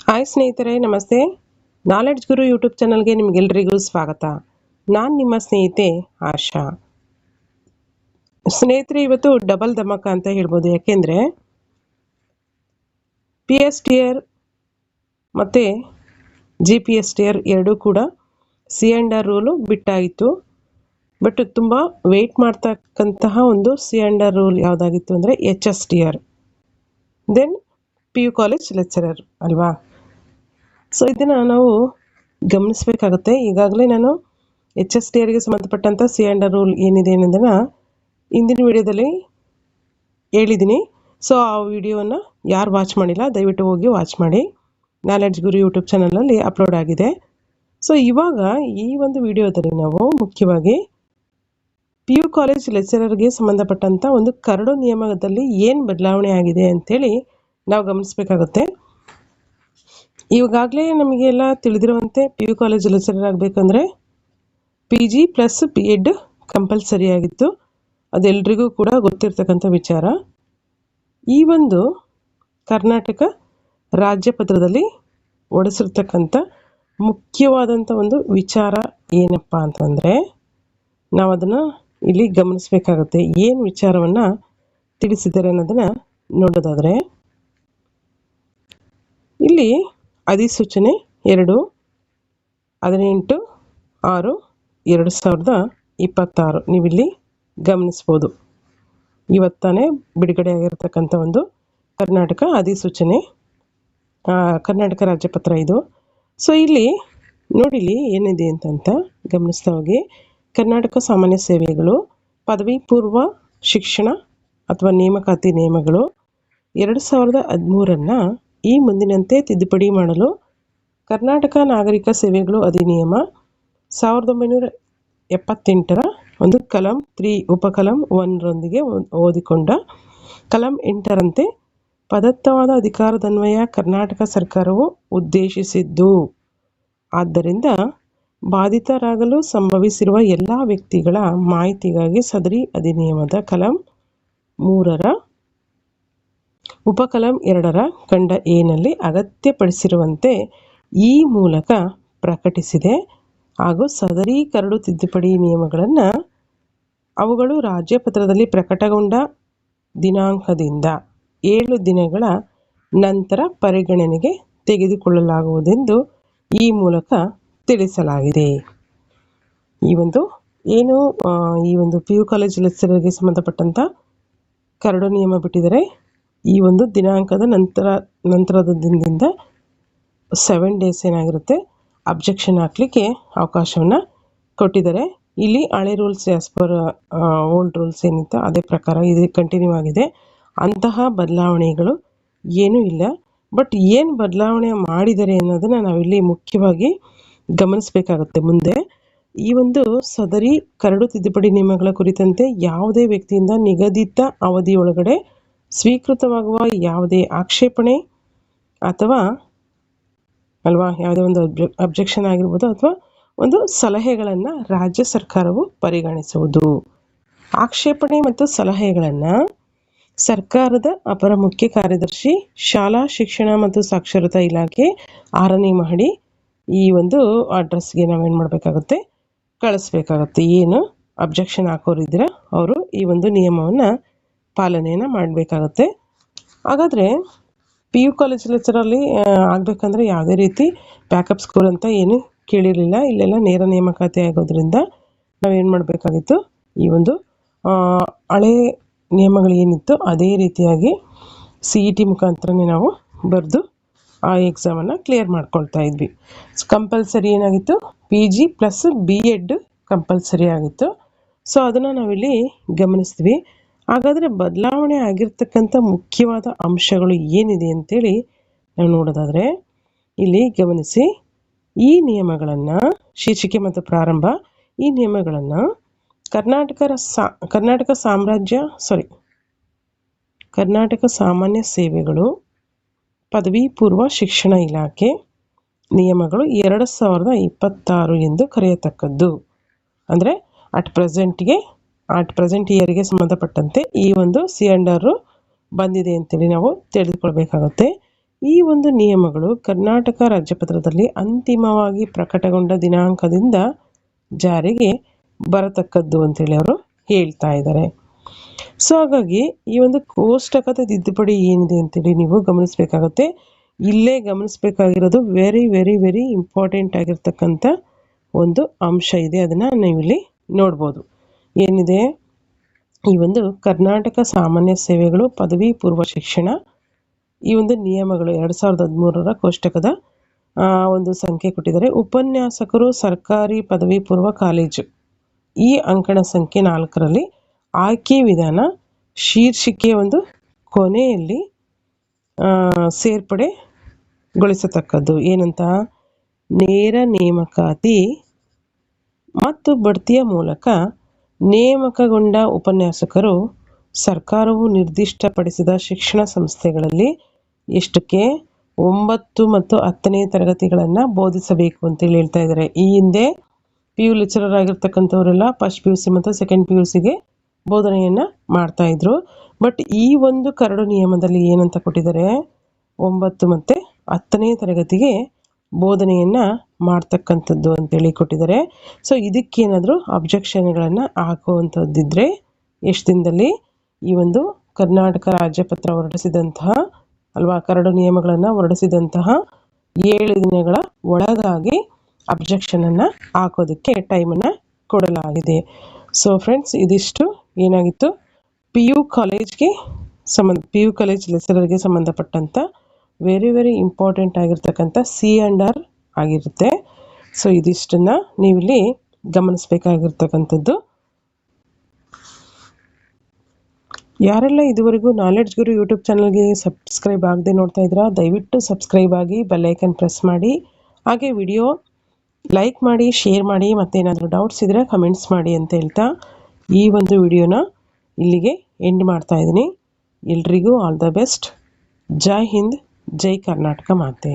Hi ಸ್ನೇಹಿತರೆ, ನಮಸ್ತೆ. Knowledge ಗುರು YouTube ಚಾನಲ್ಗೆ ನಿಮಗೆಲ್ಲರಿಗೂ ಸ್ವಾಗತ. ನಾನು ನಿಮ್ಮ ಸ್ನೇಹಿತೆ ಆಶಾ. ಸ್ನೇಹಿತರೆ, ಇವತ್ತು ಡಬಲ್ ಧಮಾಕ ಅಂತ ಹೇಳ್ಬೋದು. ಯಾಕೆಂದರೆ PSTR ಮತ್ತು GPSTR ಎರಡೂ ಕೂಡ C&R ರೂಲು ಬಿಟ್ಟಾಯಿತು. ಬಟ್ ತುಂಬ ವೆಯ್ಟ್ ಮಾಡ್ತಕ್ಕಂತಹ ಒಂದು C&R ರೂಲ್ ಯಾವುದಾಗಿತ್ತು ಅಂದರೆ HSTR, then PU college lecturer ಅಲ್ವಾ. ಸೊ ಇದನ್ನು ನಾವು ಗಮನಿಸಬೇಕಾಗುತ್ತೆ. ಈಗಾಗಲೇ ನಾನು HSTRಗೆ ಸಂಬಂಧಪಟ್ಟಂಥ C&R ರೂಲ್ ಏನಿದೆ ಅನ್ನೋದನ್ನು ಇಂದಿನ ವಿಡಿಯೋದಲ್ಲಿ ಹೇಳಿದ್ದೀನಿ. ಸೊ ಆ ವಿಡಿಯೋವನ್ನು ಯಾರು ವಾಚ್ ಮಾಡಿಲ್ಲ ದಯವಿಟ್ಟು ಹೋಗಿ ವಾಚ್ ಮಾಡಿ. ನಾಲೆಡ್ಜ್ ಗುರು ಯೂಟ್ಯೂಬ್ ಚಾನಲಲ್ಲಿ ಅಪ್ಲೋಡ್ ಆಗಿದೆ. ಸೊ ಇವಾಗ ಈ ಒಂದು ವಿಡಿಯೋದಲ್ಲಿ ನಾವು ಮುಖ್ಯವಾಗಿ PU ಕಾಲೇಜ್ ಲೆಕ್ಚರರ್ಗೆ ಸಂಬಂಧಪಟ್ಟಂಥ ಒಂದು ಕರಡು ನಿಯಮದಲ್ಲಿ ಏನು ಬದಲಾವಣೆ ಆಗಿದೆ ಅಂಥೇಳಿ ನಾವು ಗಮನಿಸಬೇಕಾಗುತ್ತೆ. ಈಗಾಗಲೇ ನಮಗೆಲ್ಲ ತಿಳಿದಿರುವಂತೆ PU ಕಾಲೇಜ್ ಲೆಕ್ಚರರ್ ಆಗಬೇಕಂದ್ರೆ PG ಪ್ಲಸ್ B.Ed ಕಂಪಲ್ಸರಿ ಆಗಿತ್ತು. ಅದೆಲ್ಲರಿಗೂ ಕೂಡ ಗೊತ್ತಿರ್ತಕ್ಕಂಥ ವಿಚಾರ. ಈ ಒಂದು ಕರ್ನಾಟಕ ರಾಜ್ಯ ಪತ್ರದಲ್ಲಿ ಒಡಿಸಿರ್ತಕ್ಕಂಥ ಮುಖ್ಯವಾದಂಥ ಒಂದು ವಿಚಾರ ಏನಪ್ಪ ಅಂತಂದರೆ ನಾವು ಅದನ್ನು ಇಲ್ಲಿ ಗಮನಿಸಬೇಕಾಗುತ್ತೆ. ಏನು ವಿಚಾರವನ್ನು ತಿಳಿಸಿದ್ದಾರೆ ಅನ್ನೋದನ್ನು ನೋಡೋದಾದರೆ, ಇಲ್ಲಿ ಅಧಿಸೂಚನೆ 2/18/2026 ನೀವಿಲ್ಲಿ ಗಮನಿಸ್ಬೋದು. ಇವತ್ತಾನೆ ಬಿಡುಗಡೆ ಆಗಿರತಕ್ಕಂಥ ಒಂದು ಕರ್ನಾಟಕ ಅಧಿಸೂಚನೆ, ಕರ್ನಾಟಕ ರಾಜ್ಯಪತ್ರ ಇದು. ಸೊ ಇಲ್ಲಿ ನೋಡಿಲಿ ಏನಿದೆ ಅಂತ ಗಮನಿಸ್ತಾ ಹೋಗಿ. ಕರ್ನಾಟಕ ಸಾಮಾನ್ಯ ಸೇವೆಗಳು ಪದವಿ ಪೂರ್ವ ಶಿಕ್ಷಣ ಅಥವಾ ನೇಮಕಾತಿ ನಿಯಮಗಳು 2013 ಈ ಮುಂದಿನಂತೆ ತಿದ್ದುಪಡಿ ಮಾಡಲು ಕರ್ನಾಟಕ ನಾಗರಿಕ ಸೇವೆಗಳು ಅಧಿನಿಯಮ 1978 ಒಂದು ಕಲಂ 3 ಉಪಕಲಂ 1ರೊಂದಿಗೆ ಓದಿಕೊಂಡ ಕಲಂ 8ರಂತೆ ಪ್ರದತ್ತವಾದ ಅಧಿಕಾರದನ್ವಯ ಕರ್ನಾಟಕ ಸರ್ಕಾರವು ಉದ್ದೇಶಿಸಿದ್ದು. ಆದ್ದರಿಂದ ಬಾಧಿತರಾಗಲು ಸಂಭವಿಸಿರುವ ಎಲ್ಲ ವ್ಯಕ್ತಿಗಳ ಮಾಹಿತಿಗಾಗಿ ಸದರಿ ಅಧಿನಿಯಮದ ಕಲಂ 3ರ ಉಪಕಲಂ 2ರ ಖಂಡ ಎನಲ್ಲಿ ಅಗತ್ಯಪಡಿಸಿರುವಂತೆ ಈ ಮೂಲಕ ಪ್ರಕಟಿಸಿದೆ. ಹಾಗೂ ಸದರಿ ಕರಡು ತಿದ್ದುಪಡಿ ನಿಯಮಗಳನ್ನು ಅವುಗಳು ರಾಜ್ಯಪತ್ರದಲ್ಲಿ ಪ್ರಕಟಗೊಂಡ ದಿನಾಂಕದಿಂದ 7 ದಿನಗಳ ನಂತರ ಪರಿಗಣನೆಗೆ ತೆಗೆದುಕೊಳ್ಳಲಾಗುವುದೆಂದು ಈ ಮೂಲಕ ತಿಳಿಸಲಾಗಿದೆ. ಈ ಒಂದು PU ಕಾಲೇಜ್ ಲೆಕ್ಚರರ್ಗೆ ಸಂಬಂಧಪಟ್ಟಂಥ ಕರಡು ನಿಯಮ ಬಿಟ್ಟಿದ್ದಾರೆ. ಈ ಒಂದು ದಿನಾಂಕದ ನಂತರದ ದಿನದಿಂದ 7 ಡೇಸ್ ಏನಾಗಿರುತ್ತೆ ಅಬ್ಜೆಕ್ಷನ್ ಹಾಕಲಿಕ್ಕೆ ಅವಕಾಶವನ್ನು ಕೊಟ್ಟಿದ್ದಾರೆ. ಇಲ್ಲಿ ಹಳೆ rules as per old rules ಏನಿತ್ತು ಅದೇ ಪ್ರಕಾರ ಇದು ಕಂಟಿನ್ಯೂ ಆಗಿದೆ. ಅಂತಹ ಬದಲಾವಣೆಗಳು ಏನೂ ಇಲ್ಲ. ಬಟ್ ಏನು ಬದಲಾವಣೆ ಮಾಡಿದ್ದಾರೆ ಅನ್ನೋದನ್ನು ನಾವಿಲ್ಲಿ ಮುಖ್ಯವಾಗಿ ಗಮನಿಸಬೇಕಾಗುತ್ತೆ. ಮುಂದೆ ಈ ಒಂದು ಸದರಿ ಕರಡು ತಿದ್ದುಪಡಿ ನಿಯಮಗಳ ಕುರಿತಂತೆ ಯಾವುದೇ ವ್ಯಕ್ತಿಯಿಂದ ನಿಗದಿತ ಅವಧಿಯೊಳಗಡೆ ಸ್ವೀಕೃತವಾಗುವ ಯಾವುದೇ ಆಕ್ಷೇಪಣೆ ಅಥವಾ ಯಾವುದೇ ಒಂದು ಅಬ್ಜೆಕ್ಷನ್ ಆಗಿರ್ಬೋದು ಅಥವಾ ಒಂದು ಸಲಹೆಗಳನ್ನು ರಾಜ್ಯ ಸರ್ಕಾರವು ಪರಿಗಣಿಸುವುದು. ಆಕ್ಷೇಪಣೆ ಮತ್ತು ಸಲಹೆಗಳನ್ನು ಸರ್ಕಾರದ ಅಪರ ಮುಖ್ಯ ಕಾರ್ಯದರ್ಶಿ, ಶಾಲಾ ಶಿಕ್ಷಣ ಮತ್ತು ಸಾಕ್ಷರತಾ ಇಲಾಖೆ 6ನೇ ಮಹಡಿ ಈ ಒಂದು ಅಡ್ರೆಸ್ಗೆ ನಾವೇನು ಮಾಡಬೇಕಾಗುತ್ತೆ ಕಳಿಸ್ಬೇಕಾಗುತ್ತೆ. ಏನು ಅಬ್ಜೆಕ್ಷನ್ ಹಾಕೋರಿದ್ರೆ ಅವರು ಈ ಒಂದು ನಿಯಮವನ್ನು ಪಾಲನೆಯನ್ನು ಮಾಡಬೇಕಾಗತ್ತೆ. ಹಾಗಾದರೆ PU ಕಾಲೇಜ್ ಲೆಕ್ಚರಲ್ಲಿ ಆಗಬೇಕಂದ್ರೆ ಯಾವುದೇ ರೀತಿ ಬ್ಯಾಕಪ್ ಸ್ಕೂಲ್ ಅಂತ ಏನು ಕೇಳಿರಲಿಲ್ಲ. ಇಲ್ಲೆಲ್ಲ ನೇರ ನೇಮಕಾತಿ ಆಗೋದ್ರಿಂದ ನಾವೇನು ಮಾಡಬೇಕಾಗಿತ್ತು, ಈ ಒಂದು ಹಳೆ ನಿಯಮಗಳು ಏನಿತ್ತು ಅದೇ ರೀತಿಯಾಗಿ CET ಮುಖಾಂತರನೇ ನಾವು ಬರೆದು ಆ ಎಕ್ಸಾಮನ್ನು ಕ್ಲಿಯರ್ ಮಾಡ್ಕೊಳ್ತಾ ಇದ್ವಿ. ಕಂಪಲ್ಸರಿ ಏನಾಗಿತ್ತು PG ಪ್ಲಸ್ B.Ed ಕಂಪಲ್ಸರಿ ಆಗಿತ್ತು. ಸೊ ಅದನ್ನು ನಾವಿಲ್ಲಿ ಗಮನಿಸ್ತೀವಿ. ಹಾಗಾದರೆ ಬದಲಾವಣೆ ಆಗಿರ್ತಕ್ಕಂಥ ಮುಖ್ಯವಾದ ಅಂಶಗಳು ಏನಿದೆ ಅಂತೇಳಿ ನಾವು ನೋಡೋದಾದರೆ ಇಲ್ಲಿ ಗಮನಿಸಿ. ಈ ನಿಯಮಗಳನ್ನು ಶೀರ್ಷಿಕೆ ಮತ್ತು ಪ್ರಾರಂಭ, ಈ ನಿಯಮಗಳನ್ನು ಕರ್ನಾಟಕ ಸಾಮಾನ್ಯ ಸೇವೆಗಳು ಪದವಿ ಪೂರ್ವ ಶಿಕ್ಷಣ ಇಲಾಖೆ ನಿಯಮಗಳು 2026 ಎಂದು ಕರೆಯತಕ್ಕದ್ದು. ಅಂದರೆ ಅಟ್ ಪ್ರೆಸೆಂಟ್ ಇಯರ್ಗೆ ಸಂಬಂಧಪಟ್ಟಂತೆ ಈ ಒಂದು C&R ಬಂದಿದೆ ಅಂತೇಳಿ ನಾವು ತಿಳಿದುಕೊಳ್ಬೇಕಾಗುತ್ತೆ. ಈ ಒಂದು ನಿಯಮಗಳು ಕರ್ನಾಟಕ ರಾಜ್ಯಪತ್ರದಲ್ಲಿ ಅಂತಿಮವಾಗಿ ಪ್ರಕಟಗೊಂಡ ದಿನಾಂಕದಿಂದ ಜಾರಿಗೆ ಬರತಕ್ಕದ್ದು ಅಂತೇಳಿ ಅವರು ಹೇಳ್ತಾ ಇದ್ದಾರೆ. ಸೊ ಹಾಗಾಗಿ ಈ ಒಂದು ಕೋಷ್ಟಕದ ತಿದ್ದುಪಡಿ ಏನಿದೆ ಅಂತೇಳಿ ನೀವು ಗಮನಿಸಬೇಕಾಗುತ್ತೆ. ಇಲ್ಲೇ ಗಮನಿಸಬೇಕಾಗಿರೋದು ವೆರಿ ವೆರಿ ವೆರಿ ಇಂಪಾರ್ಟೆಂಟ್ ಆಗಿರ್ತಕ್ಕಂಥ ಒಂದು ಅಂಶ ಇದೆ. ಅದನ್ನು ನೀವಿಲ್ಲಿ ನೋಡ್ಬೋದು. ಏನಿದೆ, ಈ ಒಂದು ಕರ್ನಾಟಕ ಸಾಮಾನ್ಯ ಸೇವೆಗಳು ಪದವಿ ಪೂರ್ವ ಶಿಕ್ಷಣ ಈ ಒಂದು ನಿಯಮಗಳು 2013 ಕೋಷ್ಟಕದ ಒಂದು ಸಂಖ್ಯೆ ಕೊಟ್ಟಿದ್ದಾರೆ. ಉಪನ್ಯಾಸಕರು ಸರ್ಕಾರಿ ಪದವಿ ಪೂರ್ವ ಕಾಲೇಜು ಈ ಅಂಕಣ ಸಂಖ್ಯೆ 4ರಲ್ಲಿ ಆಯ್ಕೆ ವಿಧಾನ ಶೀರ್ಷಿಕೆಯ ಒಂದು ಕೊನೆಯಲ್ಲಿ ಸೇರ್ಪಡೆಗೊಳಿಸತಕ್ಕದ್ದು. ಏನಂತ, ನೇರ ನೇಮಕಾತಿ ಮತ್ತು ಬಡ್ತಿಯ ಮೂಲಕ ನೇಮಕಗೊಂಡ ಉಪನ್ಯಾಸಕರು ಸರ್ಕಾರವು ನಿರ್ದಿಷ್ಟಪಡಿಸಿದ ಶಿಕ್ಷಣ ಸಂಸ್ಥೆಗಳಲ್ಲಿ ಎಷ್ಟಕ್ಕೆ 9 ಮತ್ತು 10ನೇ ತರಗತಿಗಳನ್ನು ಬೋಧಿಸಬೇಕು ಅಂತೇಳಿ ಹೇಳ್ತಾ ಇದ್ದಾರೆ. ಈ ಹಿಂದೆ PU ಲೆಕ್ಚರರ್ ಆಗಿರ್ತಕ್ಕಂಥವರೆಲ್ಲ ಫಸ್ಟ್ PUC ಮತ್ತು ಸೆಕೆಂಡ್ PUCಗೆ ಬೋಧನೆಯನ್ನು ಮಾಡ್ತಾಯಿದ್ರು. ಬಟ್ ಈ ಒಂದು ಕರಡು ನಿಯಮದಲ್ಲಿ ಏನಂತ ಕೊಟ್ಟಿದ್ದಾರೆ, 9 ಮತ್ತು 10ನೇ ತರಗತಿಗೆ ಬೋಧನೆಯನ್ನು ಮಾಡ್ತಕ್ಕಂಥದ್ದು ಅಂತೇಳಿ ಕೊಟ್ಟಿದ್ದಾರೆ. ಸೊ ಇದಕ್ಕೇನಾದರೂ ಅಬ್ಜೆಕ್ಷನ್ಗಳನ್ನು ಹಾಕುವಂಥದ್ದಿದ್ರೆ ಎಷ್ಟು ದಿನದಲ್ಲಿ ಈ ಒಂದು ಕರ್ನಾಟಕ ರಾಜ್ಯಪತ್ರ ಹೊರಡಿಸಿದಂತಹ ಕರಡು ನಿಯಮಗಳನ್ನು ಹೊರಡಿಸಿದಂತಹ 7 ದಿನಗಳ ಒಳಗಾಗಿ ಅಬ್ಜೆಕ್ಷನನ್ನು ಹಾಕೋದಕ್ಕೆ ಟೈಮನ್ನು ಕೊಡಲಾಗಿದೆ. ಸೊ ಫ್ರೆಂಡ್ಸ್, ಇದಿಷ್ಟು ಏನಾಗಿತ್ತು PU ಕಾಲೇಜ್ ಲೆಕ್ಚರರ್ಗೆ ಸಂಬಂಧಪಟ್ಟಂಥ ವೆರಿ ವೆರಿ ಇಂಪಾರ್ಟೆಂಟ್ ಆಗಿರ್ತಕ್ಕಂಥ C&R ಆಗಿರುತ್ತೆ. ಸೊ ಇದಿಷ್ಟನ್ನು ನೀವಿಲ್ಲಿ ಗಮನಿಸಬೇಕಾಗಿರ್ತಕ್ಕಂಥದ್ದು. ಯಾರೆಲ್ಲ ಇದುವರೆಗೂ ನಾಲೆಡ್ಜ್ ಗುರು ಯೂಟ್ಯೂಬ್ ಚಾನಲ್ಗೆ ಸಬ್ಸ್ಕ್ರೈಬ್ ಆಗದೆ ನೋಡ್ತಾ ಇದ್ದೀರಾ, ದಯವಿಟ್ಟು ಸಬ್ಸ್ಕ್ರೈಬ್ ಆಗಿ ಬೆಲ್ಲೈಕನ್ ಪ್ರೆಸ್ ಮಾಡಿ. ಹಾಗೆ ವಿಡಿಯೋ ಲೈಕ್ ಮಾಡಿ, ಶೇರ್ ಮಾಡಿ, ಮತ್ತೇನಾದರೂ ಡೌಟ್ಸ್ ಇದ್ದರೆ ಕಮೆಂಟ್ಸ್ ಮಾಡಿ ಅಂತ ಹೇಳ್ತಾ ಈ ಒಂದು ವಿಡಿಯೋನ ಇಲ್ಲಿಗೆ ಎಂಡ್ ಮಾಡ್ತಾ ಇದ್ದೀನಿ. ಎಲ್ರಿಗೂ ಆಲ್ ದ ಬೆಸ್ಟ್. ಜೈ ಹಿಂದ್, ಜೈ ಕರ್ನಾಟಕ ಮಾತೆ.